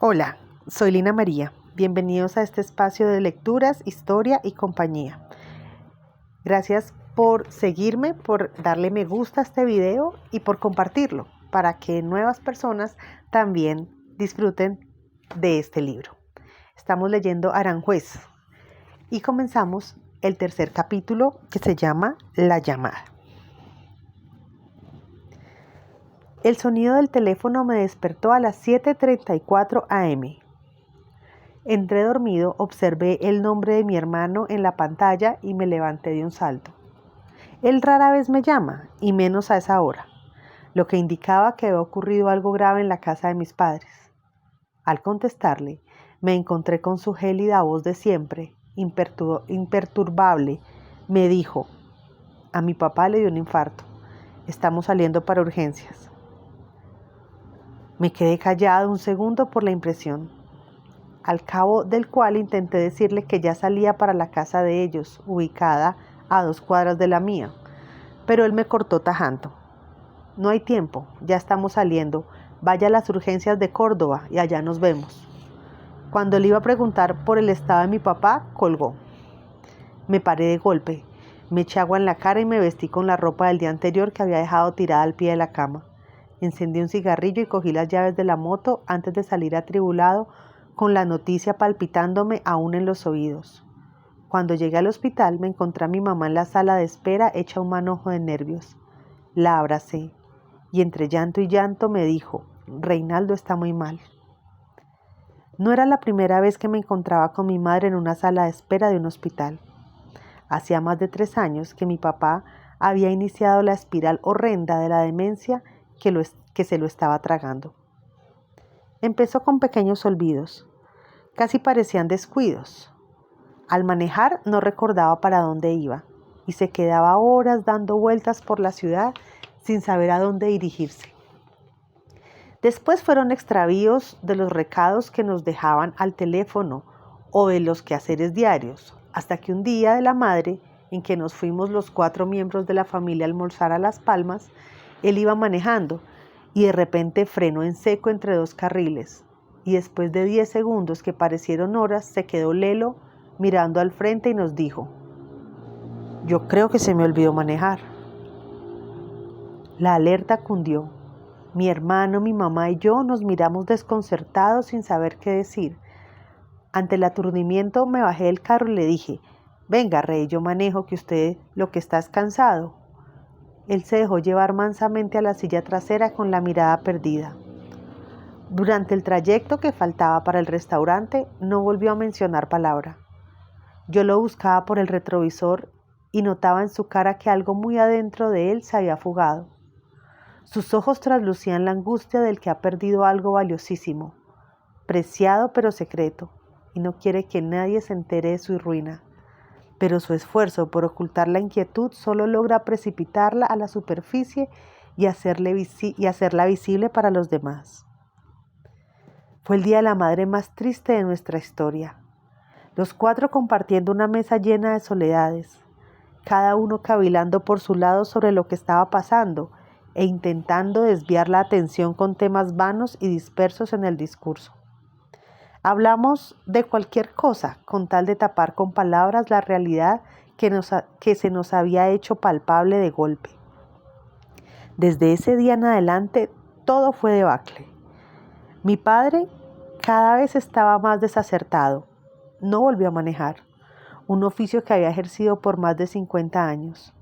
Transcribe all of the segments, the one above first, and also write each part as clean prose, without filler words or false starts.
Hola, soy Lina María. Bienvenidos a este espacio de lecturas, historia y compañía. Gracias por seguirme, por darle me gusta a este video y por compartirlo para que nuevas personas también disfruten de este libro. Estamos leyendo Aranjuez y comenzamos el tercer capítulo que se llama La llamada. El sonido del teléfono me despertó a las 7:34 am. Entré dormido, observé el nombre de mi hermano en la pantalla y me levanté de un salto. Él rara vez me llama, y menos a esa hora, lo que indicaba que había ocurrido algo grave en la casa de mis padres. Al contestarle, me encontré con su gélida voz de siempre, imperturbable. Me dijo: a mi papá le dio un infarto. Estamos saliendo para urgencias. Me quedé callado un segundo por la impresión, al cabo del cual intenté decirle que ya salía para la casa de ellos, ubicada a 2 cuadras de la mía, pero él me cortó tajando. No hay tiempo, ya estamos saliendo, vaya a las urgencias de Córdoba y allá nos vemos. Cuando le iba a preguntar por el estado de mi papá, colgó. Me paré de golpe, me eché agua en la cara y me vestí con la ropa del día anterior que había dejado tirada al pie de la cama. Encendí un cigarrillo y cogí las llaves de la moto antes de salir atribulado, con la noticia palpitándome aún en los oídos. Cuando llegué al hospital me encontré a mi mamá en la sala de espera hecha un manojo de nervios. La abracé y entre llanto y llanto me dijo: Reinaldo está muy mal. No era la primera vez que me encontraba con mi madre en una sala de espera de un hospital. Hacía más de 3 años que mi papá había iniciado la espiral horrenda de la demencia que se lo estaba tragando. Empezó con pequeños olvidos, casi parecían descuidos. Al manejar no recordaba para dónde iba y se quedaba horas dando vueltas por la ciudad sin saber a dónde dirigirse. Después fueron extravíos de los recados que nos dejaban al teléfono o de los quehaceres diarios, hasta que un día de la madre, en que nos fuimos los 4 miembros de la familia a almorzar a Las Palmas, él iba manejando y de repente frenó en seco entre 2 carriles y después de 10 segundos que parecieron horas se quedó lelo mirando al frente y nos dijo: yo creo que se me olvidó manejar. La alerta cundió. Mi hermano, mi mamá y yo nos miramos desconcertados sin saber qué decir. Ante el aturdimiento me bajé del carro y le dije: venga, Rey, yo manejo, que usted lo que está es cansado. Él se dejó llevar mansamente a la silla trasera con la mirada perdida. Durante el trayecto que faltaba para el restaurante no volvió a mencionar palabra. Yo lo buscaba por el retrovisor y notaba en su cara que algo muy adentro de él se había fugado. Sus ojos traslucían la angustia del que ha perdido algo valiosísimo, preciado pero secreto, y no quiere que nadie se entere de su ruina. Pero su esfuerzo por ocultar la inquietud solo logra precipitarla a la superficie y hacerla visible para los demás. Fue el día de la madre más triste de nuestra historia. Los 4 compartiendo una mesa llena de soledades, cada uno cavilando por su lado sobre lo que estaba pasando e intentando desviar la atención con temas vanos y dispersos en el discurso. Hablamos de cualquier cosa con tal de tapar con palabras la realidad que se nos había hecho palpable de golpe. Desde ese día en adelante todo fue debacle. Mi padre cada vez estaba más desacertado. No volvió a manejar, un oficio que había ejercido por más de 50 años,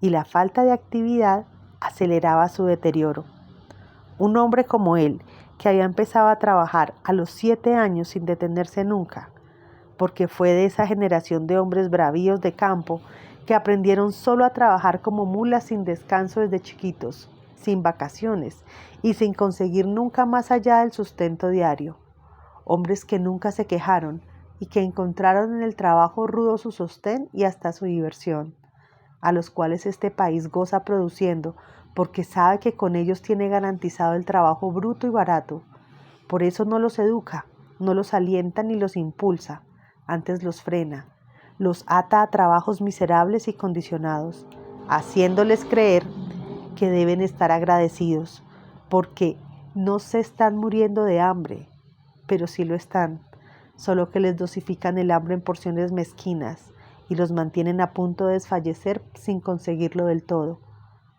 y la falta de actividad aceleraba su deterioro. Un hombre como él, que había empezado a trabajar a los 7 años sin detenerse nunca, porque fue de esa generación de hombres bravíos de campo que aprendieron solo a trabajar como mulas sin descanso desde chiquitos, sin vacaciones y sin conseguir nunca más allá del sustento diario. Hombres que nunca se quejaron y que encontraron en el trabajo rudo su sostén y hasta su diversión, a los cuales este país goza produciendo, porque sabe que con ellos tiene garantizado el trabajo bruto y barato. Por eso no los educa, no los alienta ni los impulsa, antes los frena, los ata a trabajos miserables y condicionados, haciéndoles creer que deben estar agradecidos, porque no se están muriendo de hambre, pero sí lo están, solo que les dosifican el hambre en porciones mezquinas y los mantienen a punto de desfallecer sin conseguirlo del todo,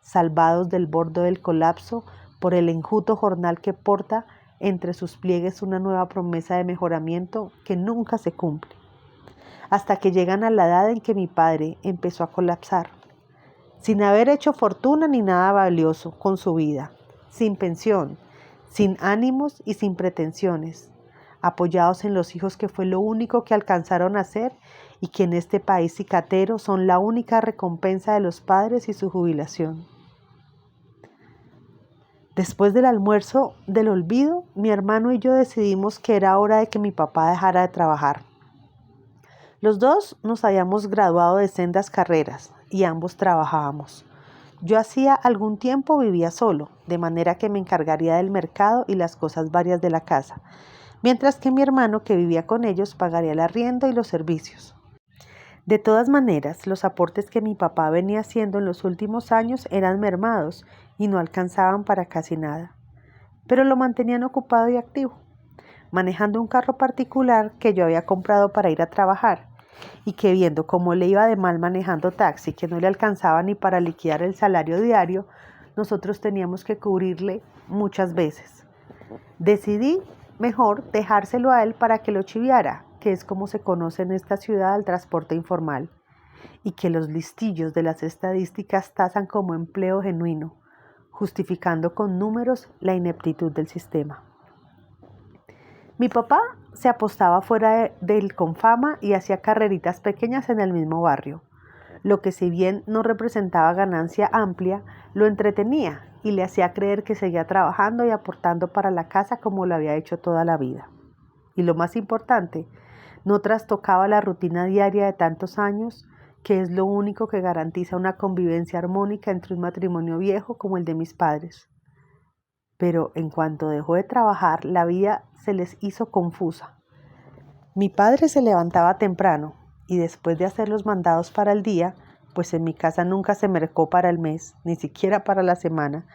salvados del borde del colapso por el enjuto jornal que porta entre sus pliegues una nueva promesa de mejoramiento que nunca se cumple, hasta que llegan a la edad en que mi padre empezó a colapsar, sin haber hecho fortuna ni nada valioso con su vida, sin pensión, sin ánimos y sin pretensiones, apoyados en los hijos que fue lo único que alcanzaron a hacer y que en este país cicatero son la única recompensa de los padres y su jubilación. Después del almuerzo del olvido, mi hermano y yo decidimos que era hora de que mi papá dejara de trabajar. Los dos nos habíamos graduado de sendas carreras y ambos trabajábamos. Yo hacía algún tiempo vivía solo, de manera que me encargaría del mercado y las cosas varias de la casa, mientras que mi hermano, que vivía con ellos, pagaría el arriendo y los servicios. De todas maneras, los aportes que mi papá venía haciendo en los últimos años eran mermados y no alcanzaban para casi nada, pero lo mantenían ocupado y activo, manejando un carro particular que yo había comprado para ir a trabajar y que, viendo cómo le iba de mal manejando taxi, que no le alcanzaba ni para liquidar el salario diario, nosotros teníamos que cubrirle muchas veces. Decidí mejor dejárselo a él para que lo chiviara, que es como se conoce en esta ciudad al transporte informal, y que los listillos de las estadísticas tasan como empleo genuino, justificando con números la ineptitud del sistema. Mi papá se apostaba fuera del Confama y hacía carreritas pequeñas en el mismo barrio, lo que, si bien no representaba ganancia amplia, lo entretenía y le hacía creer que seguía trabajando y aportando para la casa como lo había hecho toda la vida. Y lo más importante, no trastocaba la rutina diaria de tantos años, que es lo único que garantiza una convivencia armónica entre un matrimonio viejo como el de mis padres. Pero en cuanto dejó de trabajar, la vida se les hizo confusa. Mi padre se levantaba temprano y, después de hacer los mandados para el día, pues en mi casa nunca se mercó para el mes, ni siquiera para la semana,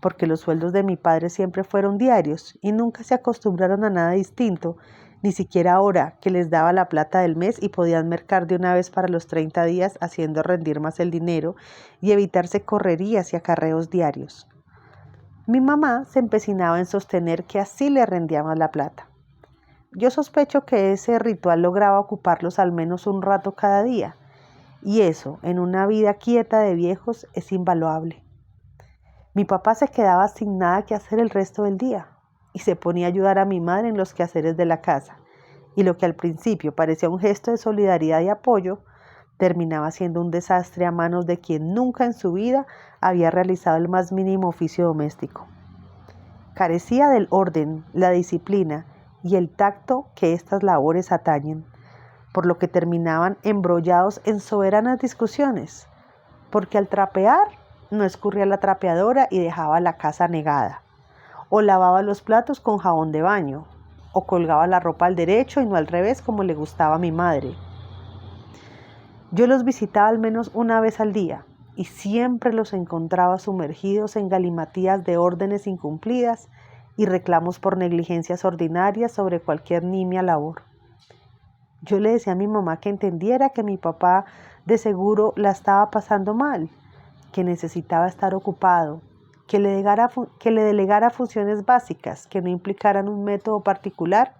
porque los sueldos de mi padre siempre fueron diarios y nunca se acostumbraron a nada distinto, ni siquiera ahora que les daba la plata del mes y podían mercar de una vez para los 30 días, haciendo rendir más el dinero y evitarse correrías y acarreos diarios. Mi mamá se empecinaba en sostener que así le rendía más la plata. Yo sospecho que ese ritual lograba ocuparlos al menos un rato cada día, y eso, en una vida quieta de viejos, es invaluable. Mi papá se quedaba sin nada que hacer el resto del día y se ponía a ayudar a mi madre en los quehaceres de la casa, y lo que al principio parecía un gesto de solidaridad y apoyo, terminaba siendo un desastre a manos de quien nunca en su vida había realizado el más mínimo oficio doméstico. Carecía del orden, la disciplina y el tacto que estas labores atañen, por lo que terminaban embrollados en soberanas discusiones, porque al trapear no escurría la trapeadora y dejaba la casa anegada, o lavaba los platos con jabón de baño, o colgaba la ropa al derecho y no al revés como le gustaba a mi madre. Yo los visitaba al menos una vez al día y siempre los encontraba sumergidos en galimatías de órdenes incumplidas y reclamos por negligencias ordinarias sobre cualquier nimia labor. Yo le decía a mi mamá que entendiera que mi papá de seguro la estaba pasando mal, que necesitaba estar ocupado, que le delegara funciones básicas que no implicaran un método particular,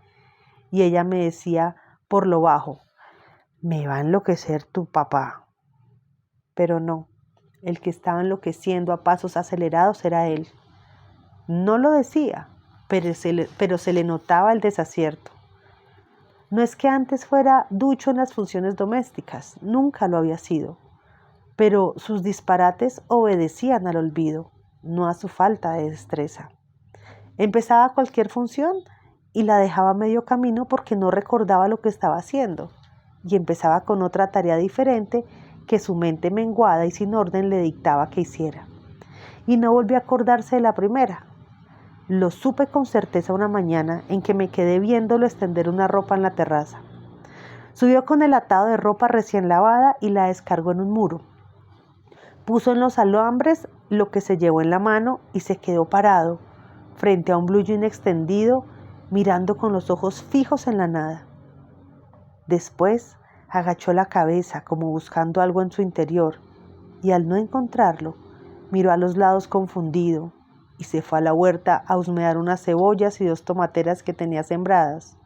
y ella me decía por lo bajo: me va a enloquecer tu papá. Pero no, el que estaba enloqueciendo a pasos acelerados era él. No lo decía, pero se le notaba el desacierto. No es que antes fuera ducho en las funciones domésticas, nunca lo había sido, pero sus disparates obedecían al olvido, no a su falta de destreza. Empezaba cualquier función y la dejaba a medio camino porque no recordaba lo que estaba haciendo, y empezaba con otra tarea diferente que su mente menguada y sin orden le dictaba que hiciera. Y no volvió a acordarse de la primera. Lo supe con certeza una mañana en que me quedé viéndolo extender una ropa en la terraza. Subió con el atado de ropa recién lavada y la descargó en un muro. Puso en los alambres lo que se llevó en la mano y se quedó parado frente a un blue jean extendido mirando con los ojos fijos en la nada. Después agachó la cabeza como buscando algo en su interior y al no encontrarlo, miró a los lados confundido y se fue a la huerta a husmear unas cebollas y 2 tomateras que tenía sembradas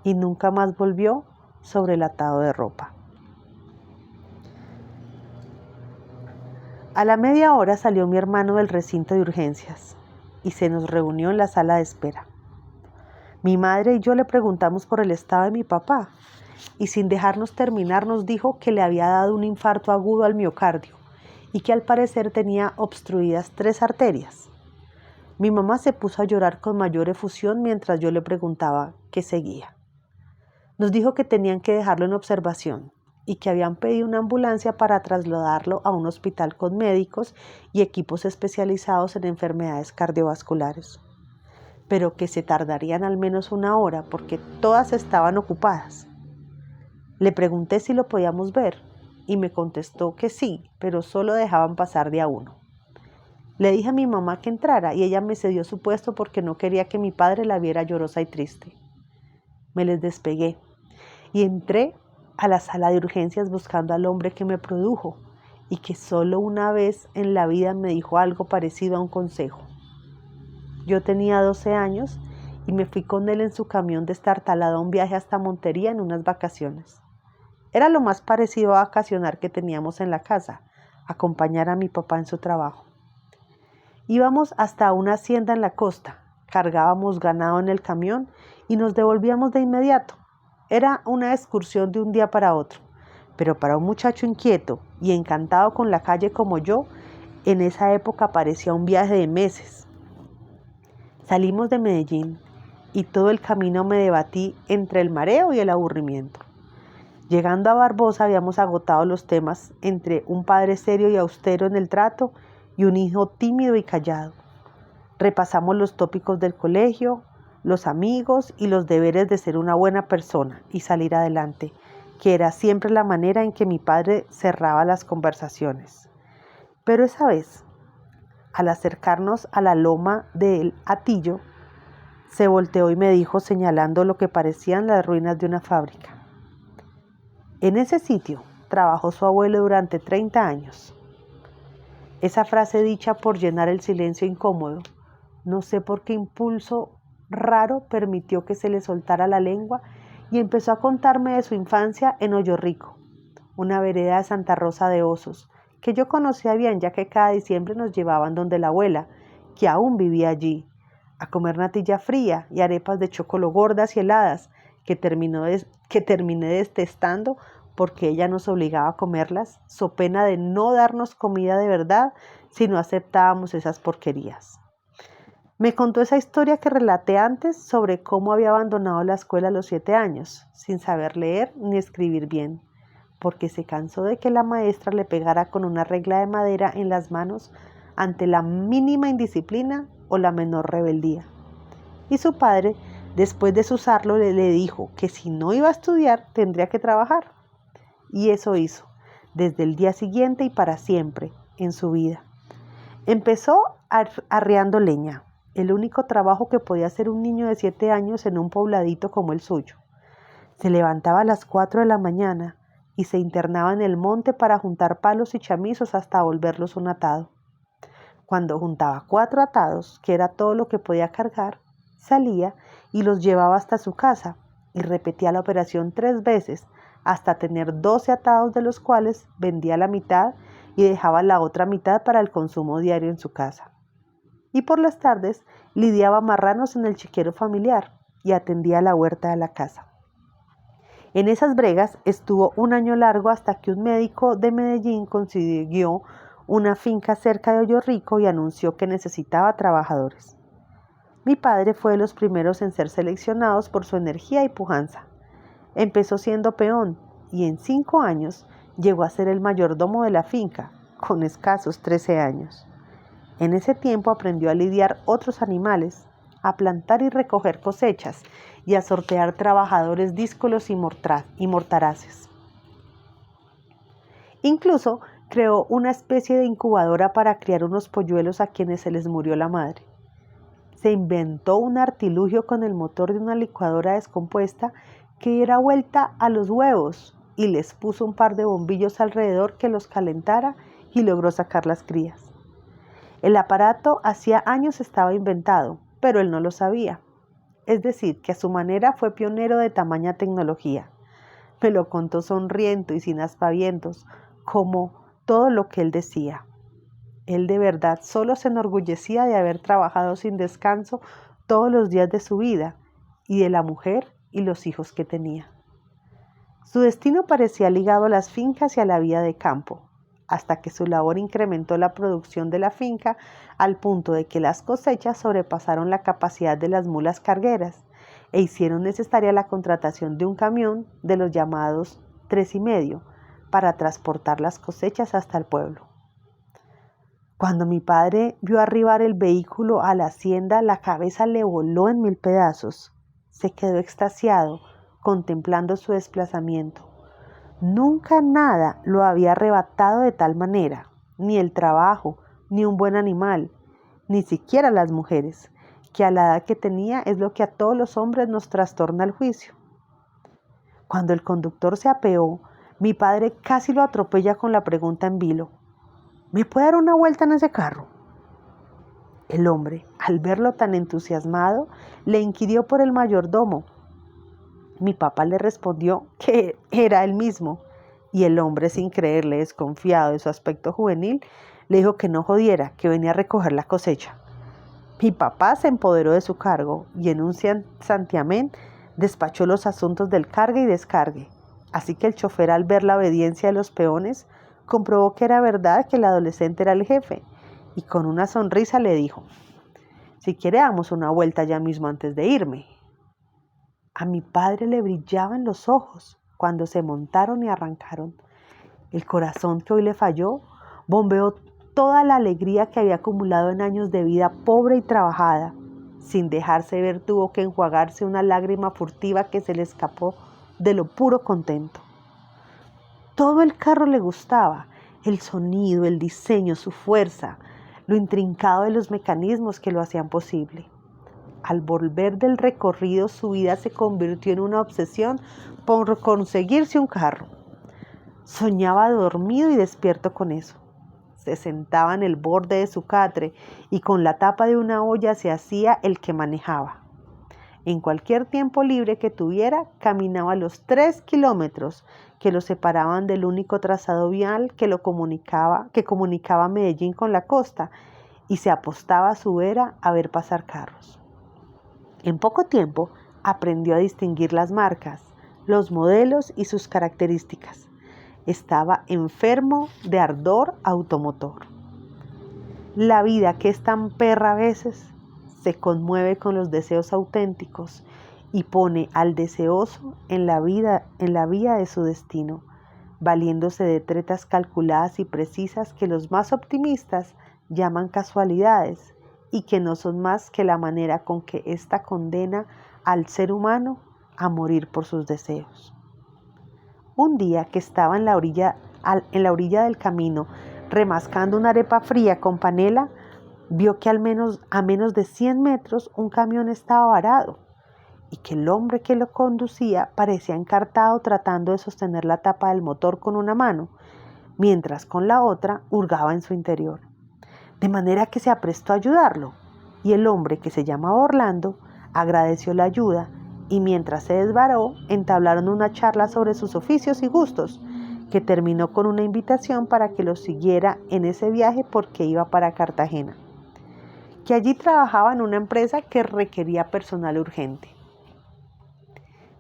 y nunca más volvió sobre el atado de ropa. A la media hora salió mi hermano del recinto de urgencias y se nos reunió en la sala de espera. Mi madre y yo le preguntamos por el estado de mi papá y sin dejarnos terminar nos dijo que le había dado un infarto agudo al miocardio y que al parecer tenía obstruidas 3 arterias. Mi mamá se puso a llorar con mayor efusión mientras yo le preguntaba qué seguía. Nos dijo que tenían que dejarlo en observación y que habían pedido una ambulancia para trasladarlo a un hospital con médicos y equipos especializados en enfermedades cardiovasculares, pero que se tardarían al menos 1 hora porque todas estaban ocupadas. Le pregunté si lo podíamos ver y me contestó que sí, pero solo dejaban pasar de a uno. Le dije a mi mamá que entrara y ella me cedió su puesto porque no quería que mi padre la viera llorosa y triste. Me les despegué y entré a la sala de urgencias buscando al hombre que me produjo y que solo una vez en la vida me dijo algo parecido a un consejo. Yo tenía 12 años y me fui con él en su camión destartalado a un viaje hasta Montería en unas vacaciones. Era lo más parecido a vacacionar que teníamos en la casa, acompañar a mi papá en su trabajo. Íbamos hasta una hacienda en la costa, cargábamos ganado en el camión y nos devolvíamos de inmediato. Era una excursión de un día para otro, pero para un muchacho inquieto y encantado con la calle como yo, en esa época parecía un viaje de meses. Salimos de Medellín y todo el camino me debatí entre el mareo y el aburrimiento. Llegando a Barbosa habíamos agotado los temas entre un padre serio y austero en el trato y un hijo tímido y callado. Repasamos los tópicos del colegio, los amigos y los deberes de ser una buena persona y salir adelante, que era siempre la manera en que mi padre cerraba las conversaciones. Pero esa vez, al acercarnos a la loma del Hatillo, se volteó y me dijo señalando lo que parecían las ruinas de una fábrica: en ese sitio trabajó su abuelo durante 30 años. Esa frase dicha por llenar el silencio incómodo, no sé por qué impulso raro permitió que se le soltara la lengua y empezó a contarme de su infancia en Hoyo Rico, una vereda de Santa Rosa de Osos, que yo conocía bien ya que cada diciembre nos llevaban donde la abuela, que aún vivía allí, a comer natilla fría y arepas de chocolo gordas y heladas, que terminé detestando porque ella nos obligaba a comerlas, so pena de no darnos comida de verdad si no aceptábamos esas porquerías. Me contó esa historia que relaté antes sobre cómo había abandonado la escuela a los 7 años, sin saber leer ni escribir bien, porque se cansó de que la maestra le pegara con una regla de madera en las manos ante la mínima indisciplina o la menor rebeldía. Y su padre, después de usarlo, le dijo que si no iba a estudiar, tendría que trabajar. Y eso hizo, desde el día siguiente y para siempre, en su vida. Empezó arreando leña, el único trabajo que podía hacer un niño de 7 años en un pobladito como el suyo. Se levantaba a las 4 de la mañana y se internaba en el monte para juntar palos y chamizos hasta volverlos un atado. Cuando juntaba 4 atados, que era todo lo que podía cargar, salía y los llevaba hasta su casa y repetía la operación 3 veces hasta tener 12 atados, de los cuales vendía la mitad y dejaba la otra mitad para el consumo diario en su casa. Y por las tardes lidiaba marranos en el chiquero familiar y atendía la huerta de la casa. En esas bregas estuvo 1 año largo hasta que un médico de Medellín consiguió una finca cerca de Hoyo Rico y anunció que necesitaba trabajadores. Mi padre fue de los primeros en ser seleccionados por su energía y pujanza. Empezó siendo peón y en 5 años llegó a ser el mayordomo de la finca, con escasos 13 años. En ese tiempo aprendió a lidiar otros animales, a plantar y recoger cosechas y a sortear trabajadores díscolos y mortaraces. Incluso creó una especie de incubadora para criar unos polluelos a quienes se les murió la madre. se inventó un artilugio con el motor de una licuadora descompuesta que diera vuelta a los huevos y les puso un par de bombillos alrededor que los calentara y logró sacar las crías. El aparato hacía años estaba inventado, pero él no lo sabía. Es decir, que a su manera fue pionero de tamaña tecnología. Me lo contó sonriendo y sin aspavientos, como todo lo que él decía. Él de verdad solo se enorgullecía de haber trabajado sin descanso todos los días de su vida y de la mujer y los hijos que tenía. Su destino parecía ligado a las fincas y a la vida de campo, hasta que su labor incrementó la producción de la finca al punto de que las cosechas sobrepasaron la capacidad de las mulas cargueras e hicieron necesaria la contratación de un camión de los llamados 3,5 para transportar las cosechas hasta el pueblo. Cuando mi padre vio arribar el vehículo a la hacienda, la cabeza le voló en 1000 pedazos. Se quedó extasiado, contemplando su desplazamiento. Nunca nada lo había arrebatado de tal manera, ni el trabajo, ni un buen animal, ni siquiera las mujeres, que a la edad que tenía es lo que a todos los hombres nos trastorna el juicio. Cuando el conductor se apeó, mi padre casi lo atropella con la pregunta en vilo: ¿me puede dar una vuelta en ese carro? El hombre, al verlo tan entusiasmado, le inquirió por el mayordomo. Mi papá le respondió que era él mismo, y el hombre, sin creerle, desconfiado de su aspecto juvenil, le dijo que no jodiera, que venía a recoger la cosecha. Mi papá se empoderó de su cargo y en un santiamén despachó los asuntos del cargue y descargue. Así que el chofer, al ver la obediencia de los peones, comprobó que era verdad que el adolescente era el jefe y con una sonrisa le dijo: si quiere damos una vuelta ya mismo antes de irme. A mi padre le brillaban los ojos cuando se montaron y arrancaron. El corazón que hoy le falló bombeó toda la alegría que había acumulado en años de vida pobre y trabajada. Sin dejarse ver, tuvo que enjuagarse una lágrima furtiva que se le escapó de lo puro contento. Todo el carro le gustaba: el sonido, el diseño, su fuerza, lo intrincado de los mecanismos que lo hacían posible. Al volver del recorrido, su vida se convirtió en una obsesión por conseguirse un carro. Soñaba dormido y despierto con eso. Se sentaba en el borde de su catre y con la tapa de una olla se hacía el que manejaba. En cualquier tiempo libre que tuviera, caminaba los 3 kilómetros que lo separaban del único trazado vial que comunicaba Medellín con la costa, y se apostaba a su vera a ver pasar carros. En poco tiempo aprendió a distinguir las marcas, los modelos y sus características. Estaba enfermo de ardor automotor. La vida, que es tan perra a veces, se conmueve con los deseos auténticos y pone al deseoso en la vía de su destino, valiéndose de tretas calculadas y precisas que los más optimistas llaman casualidades y que no son más que la manera con que ésta condena al ser humano a morir por sus deseos. Un día que estaba en la orilla del camino, remascando una arepa fría con panela, vio que a menos de 100 metros un camión estaba varado y que el hombre que lo conducía parecía encartado tratando de sostener la tapa del motor con una mano, mientras con la otra hurgaba en su interior. De manera que se aprestó a ayudarlo, y el hombre, que se llamaba Orlando, agradeció la ayuda y mientras se desvaró entablaron una charla sobre sus oficios y gustos, que terminó con una invitación para que lo siguiera en ese viaje porque iba para Cartagena, que allí trabajaba en una empresa que requería personal urgente.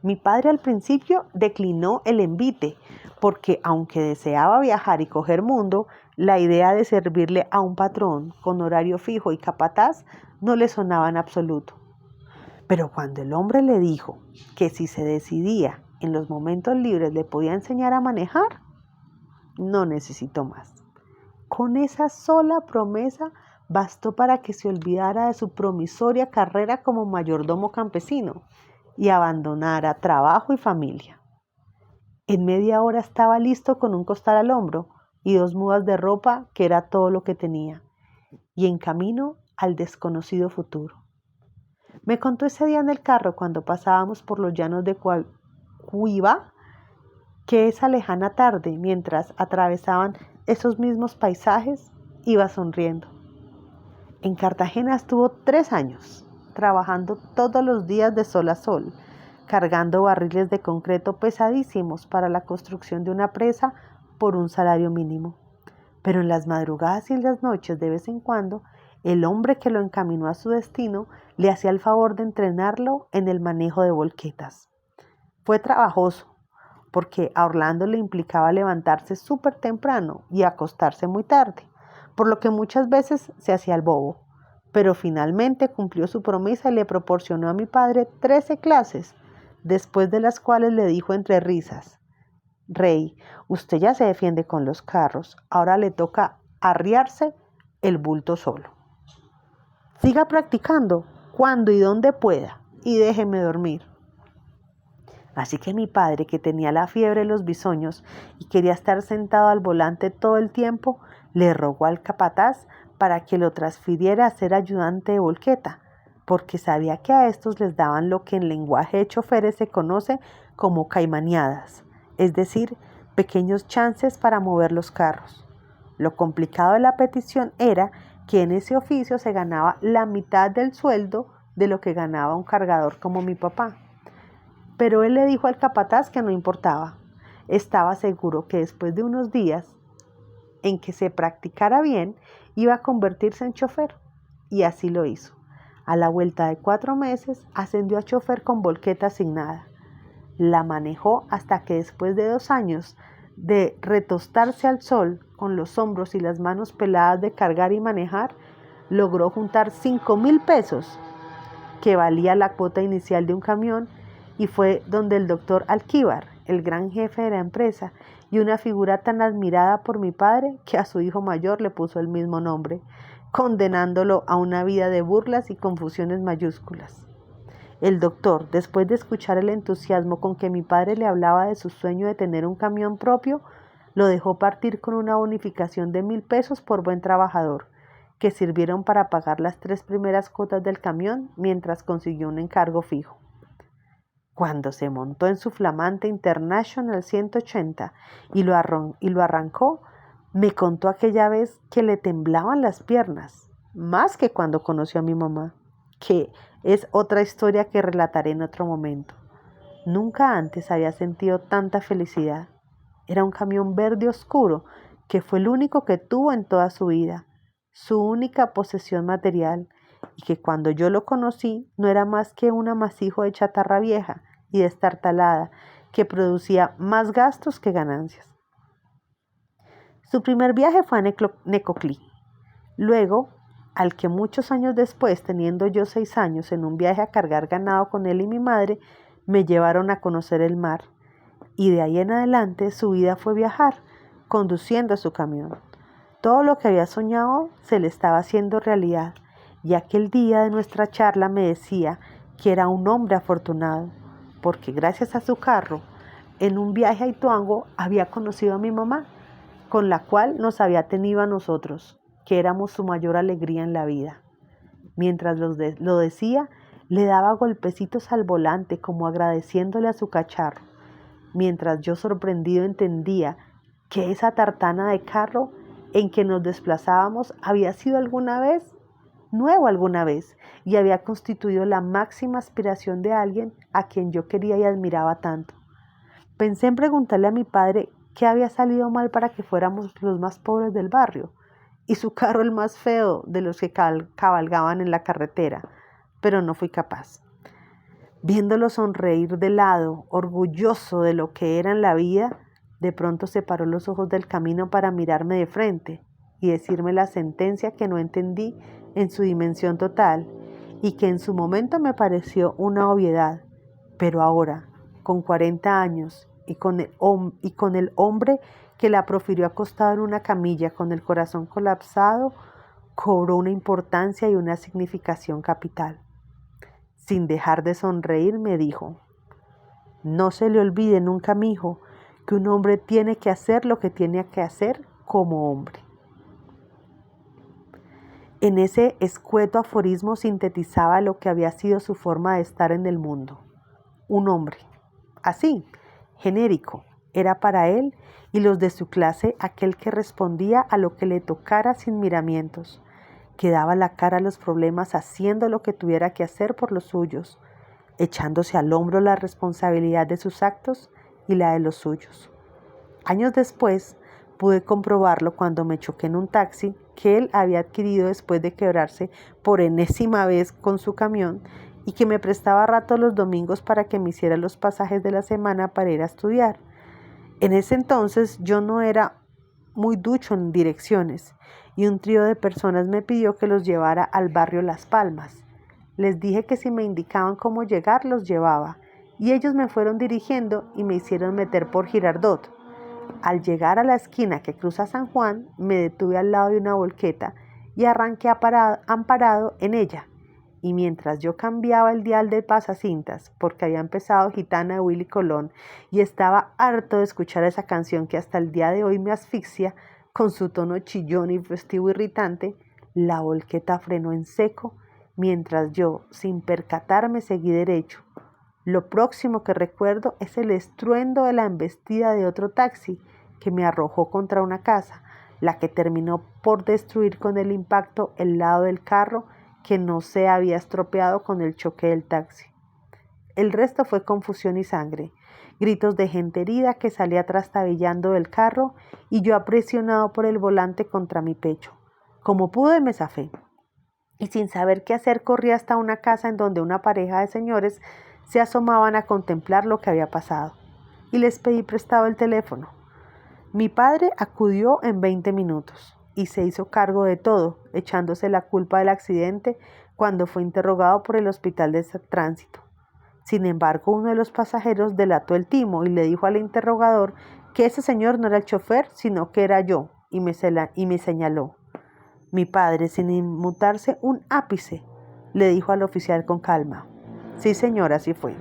Mi padre al principio declinó el envite porque, aunque deseaba viajar y coger mundo, la idea de servirle a un patrón con horario fijo y capataz no le sonaba en absoluto. Pero cuando el hombre le dijo que si se decidía en los momentos libres le podía enseñar a manejar, no necesitó más. Con esa sola promesa bastó para que se olvidara de su promisoria carrera como mayordomo campesino y abandonara trabajo y familia. En media hora estaba listo con un costal al hombro y 2 mudas de ropa, que era todo lo que tenía, y en camino al desconocido futuro. Me contó ese día en el carro cuando pasábamos por los llanos de Cuiba, que esa lejana tarde, mientras atravesaban esos mismos paisajes, iba sonriendo. En Cartagena estuvo 3 años, trabajando todos los días de sol a sol, cargando barriles de concreto pesadísimos para la construcción de una presa por un salario mínimo. Pero en las madrugadas y en las noches, de vez en cuando, el hombre que lo encaminó a su destino le hacía el favor de entrenarlo en el manejo de volquetas. Fue trabajoso, porque a Orlando le implicaba levantarse súper temprano y acostarse muy tarde, por lo que muchas veces se hacía el bobo. Pero finalmente cumplió su promesa y le proporcionó a mi padre 13 clases, después de las cuales le dijo entre risas: Rey, usted ya se defiende con los carros, ahora le toca arriarse el bulto solo. Siga practicando cuando y donde pueda y déjeme dormir. Así que mi padre, que tenía la fiebre de los bisoños y quería estar sentado al volante todo el tiempo, le rogó al capataz para que lo transfiriera a ser ayudante de volqueta, porque sabía que a estos les daban lo que en lenguaje de choferes se conoce como caimaneadas, es decir, pequeños chances para mover los carros. Lo complicado de la petición era que en ese oficio se ganaba la mitad del sueldo de lo que ganaba un cargador como mi papá. Pero él le dijo al capataz que no importaba. Estaba seguro que después de unos días en que se practicara bien, iba a convertirse en chofer. Y así lo hizo. A la vuelta de 4 meses, ascendió a chofer con volqueta asignada. La manejó hasta que después de 2 años de retostarse al sol, con los hombros y las manos peladas de cargar y manejar, logró juntar 5,000 pesos, que valía la cuota inicial de un camión, y fue donde el doctor Alquíbar, el gran jefe de la empresa y una figura tan admirada por mi padre que a su hijo mayor le puso el mismo nombre, condenándolo a una vida de burlas y confusiones mayúsculas. El doctor, después de escuchar el entusiasmo con que mi padre le hablaba de su sueño de tener un camión propio, lo dejó partir con una bonificación de 1,000 pesos por buen trabajador, que sirvieron para pagar las 3 primeras cuotas del camión mientras consiguió un encargo fijo. Cuando se montó en su flamante International 180 y lo arrancó, me contó aquella vez que le temblaban las piernas, más que cuando conoció a mi mamá, que es otra historia que relataré en otro momento. Nunca antes había sentido tanta felicidad. Era un camión verde oscuro que fue el único que tuvo en toda su vida, su única posesión material, y que cuando yo lo conocí no era más que un amasijo de chatarra vieja y destartalada que producía más gastos que ganancias. Su primer viaje fue a Necoclí. Luego, al que muchos años después, teniendo yo 6 años, en un viaje a cargar ganado con él y mi madre, me llevaron a conocer el mar. Y de ahí en adelante su vida fue viajar, conduciendo su camión. Todo lo que había soñado se le estaba haciendo realidad, y aquel día de nuestra charla me decía que era un hombre afortunado, porque gracias a su carro, en un viaje a Ituango había conocido a mi mamá, con la cual nos había tenido a nosotros, que éramos su mayor alegría en la vida. Mientras lo decía, le daba golpecitos al volante como agradeciéndole a su cacharro, mientras yo sorprendido entendía que esa tartana de carro en que nos desplazábamos había sido nuevo alguna vez, y había constituido la máxima aspiración de alguien a quien yo quería y admiraba tanto. Pensé en preguntarle a mi padre qué había salido mal para que fuéramos los más pobres del barrio, y su carro el más feo de los que cabalgaban en la carretera, pero no fui capaz. Viéndolo sonreír de lado, orgulloso de lo que era en la vida, de pronto separó los ojos del camino para mirarme de frente y decirme la sentencia que no entendí en su dimensión total y que en su momento me pareció una obviedad, pero ahora, con 40 años y con el hombre que la profirió acostado en una camilla con el corazón colapsado, cobró una importancia y una significación capital. Sin dejar de sonreír, me dijo: no se le olvide nunca, mijo, que un hombre tiene que hacer lo que tiene que hacer como hombre. En ese escueto aforismo sintetizaba lo que había sido su forma de estar en el mundo. Un hombre, así, genérico, era para él y los de su clase aquel que respondía a lo que le tocara sin miramientos, que daba la cara a los problemas haciendo lo que tuviera que hacer por los suyos, echándose al hombro la responsabilidad de sus actos y la de los suyos. Años después pude comprobarlo cuando me choqué en un taxi que él había adquirido después de quebrarse por enésima vez con su camión y que me prestaba rato los domingos para que me hiciera los pasajes de la semana para ir a estudiar. En ese entonces yo no era muy ducho en direcciones y un trío de personas me pidió que los llevara al barrio Las Palmas. Les dije que si me indicaban cómo llegar los llevaba y ellos me fueron dirigiendo y me hicieron meter por Girardot. Al llegar a la esquina que cruza San Juan, me detuve al lado de una volqueta y arranqué amparado en ella. Y mientras yo cambiaba el dial de pasacintas, porque había empezado Gitana de Willy Colón y estaba harto de escuchar esa canción que hasta el día de hoy me asfixia con su tono chillón y festivo irritante, la volqueta frenó en seco mientras yo, sin percatarme, seguí derecho. Lo próximo que recuerdo es el estruendo de la embestida de otro taxi que me arrojó contra una casa, la que terminó por destruir con el impacto el lado del carro que no se había estropeado con el choque del taxi. El resto fue confusión y sangre, gritos de gente herida que salía trastabillando del carro y yo apresionado por el volante contra mi pecho. Como pude me zafé y sin saber qué hacer corrí hasta una casa en donde una pareja de señores se asomaban a contemplar lo que había pasado y les pedí prestado el teléfono. Mi padre acudió en 20 minutos y se hizo cargo de todo, echándose la culpa del accidente cuando fue interrogado por el hospital de tránsito. Sin embargo, uno de los pasajeros delató el timo y le dijo al interrogador que ese señor no era el chofer, sino que era yo, y me señaló. Mi padre, sin inmutarse un ápice, le dijo al oficial con calma: sí, señor, así fue.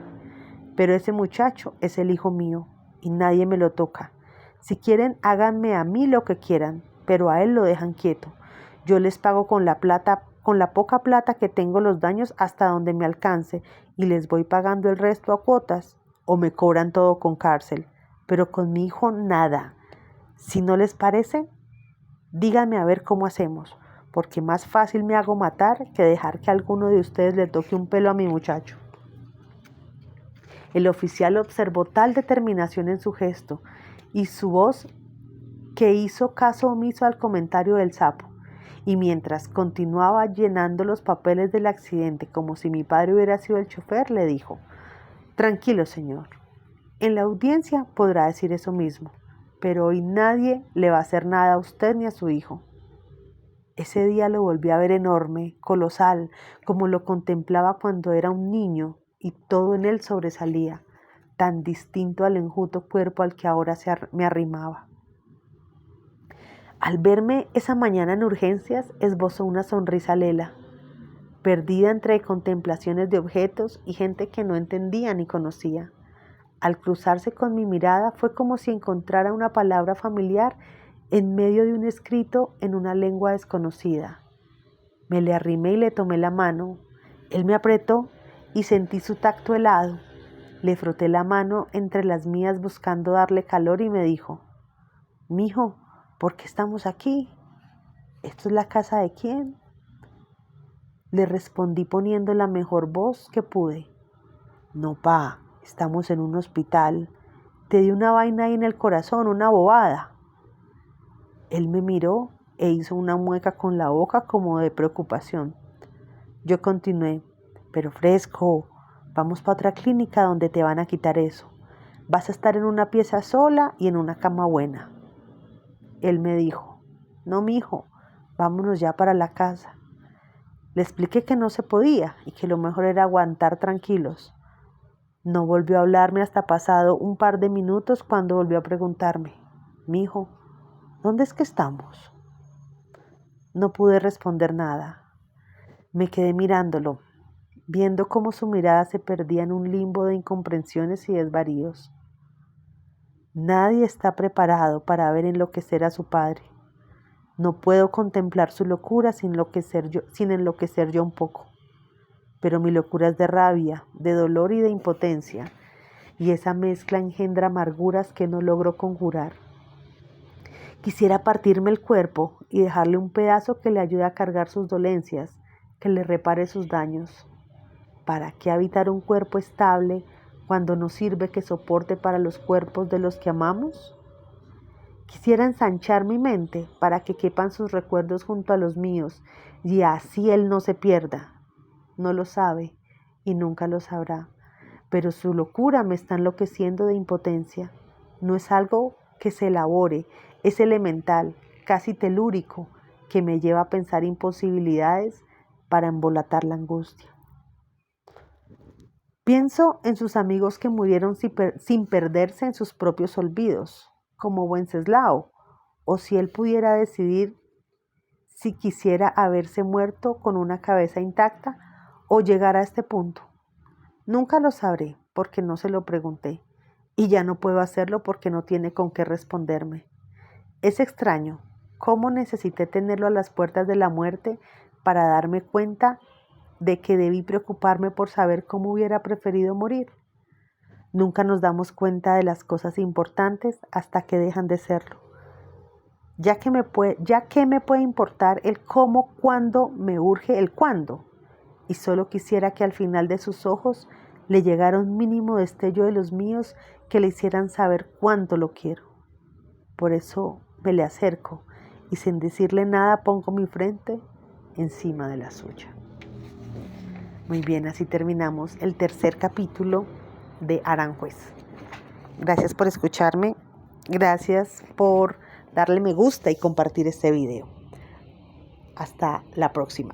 Pero ese muchacho es el hijo mío y nadie me lo toca. Si quieren, háganme a mí lo que quieran, pero a él lo dejan quieto. Yo les pago con la poca plata que tengo los daños hasta donde me alcance y les voy pagando el resto a cuotas o me cobran todo con cárcel. Pero con mi hijo nada. Si no les parece, díganme a ver cómo hacemos, porque más fácil me hago matar que dejar que alguno de ustedes le toque un pelo a mi muchacho. El oficial observó tal determinación en su gesto y su voz que hizo caso omiso al comentario del sapo, y mientras continuaba llenando los papeles del accidente como si mi padre hubiera sido el chofer, le dijo: tranquilo, señor, en la audiencia podrá decir eso mismo, pero hoy nadie le va a hacer nada a usted ni a su hijo. Ese día lo volví a ver enorme, colosal, como lo contemplaba cuando era un niño, y todo en él sobresalía, tan distinto al enjuto cuerpo al que ahora me arrimaba. Al verme esa mañana en urgencias, esbozó una sonrisa lela, perdida entre contemplaciones de objetos y gente que no entendía ni conocía. Al cruzarse con mi mirada fue como si encontrara una palabra familiar en medio de un escrito en una lengua desconocida. Me le arrimé y le tomé la mano. Él me apretó y sentí su tacto helado. Le froté la mano entre las mías buscando darle calor y me dijo: mijo, ¿por qué estamos aquí? ¿Esto es la casa de quién? Le respondí poniendo la mejor voz que pude: no, pa, estamos en un hospital. Te di una vaina ahí en el corazón, una bobada. Él me miró e hizo una mueca con la boca como de preocupación. Yo continué: pero fresco, vamos para otra clínica donde te van a quitar eso. Vas a estar en una pieza sola y en una cama buena. Él me dijo: no, mijo, vámonos ya para la casa. Le expliqué que no se podía y que lo mejor era aguantar tranquilos. No volvió a hablarme hasta pasado un par de minutos, cuando volvió a preguntarme: mijo, ¿dónde es que estamos? No pude responder nada. Me quedé mirándolo, viendo cómo su mirada se perdía en un limbo de incomprensiones y desvaríos. Nadie está preparado para ver enloquecer a su padre. No puedo contemplar su locura sin enloquecer yo un poco. Pero mi locura es de rabia, de dolor y de impotencia, y esa mezcla engendra amarguras que no logro conjurar. Quisiera partirme el cuerpo y dejarle un pedazo que le ayude a cargar sus dolencias, que le repare sus daños. ¿Para qué habitar un cuerpo estable cuando no sirve que soporte para los cuerpos de los que amamos? Quisiera ensanchar mi mente para que quepan sus recuerdos junto a los míos y así él no se pierda. No lo sabe y nunca lo sabrá, pero su locura me está enloqueciendo de impotencia. No es algo que se elabore, es elemental, casi telúrico, que me lleva a pensar imposibilidades para embolatar la angustia. Pienso en sus amigos que murieron sin perderse en sus propios olvidos, como Wenceslao, o si él pudiera decidir si quisiera haberse muerto con una cabeza intacta o llegar a este punto. Nunca lo sabré porque no se lo pregunté y ya no puedo hacerlo porque no tiene con qué responderme. Es extraño cómo necesité tenerlo a las puertas de la muerte para darme cuenta de que debí preocuparme por saber cómo hubiera preferido morir. Nunca nos damos cuenta de las cosas importantes hasta que dejan de serlo. Ya que me puede importar el cómo cuando me urge el cuándo. Y solo quisiera que al final de sus ojos le llegara un mínimo destello de los míos que le hicieran saber cuánto lo quiero. Por eso me le acerco y sin decirle nada pongo mi frente encima de la suya. Muy bien, así terminamos el tercer capítulo de Aranjuez. Gracias por escucharme, gracias por darle me gusta y compartir este video. Hasta la próxima.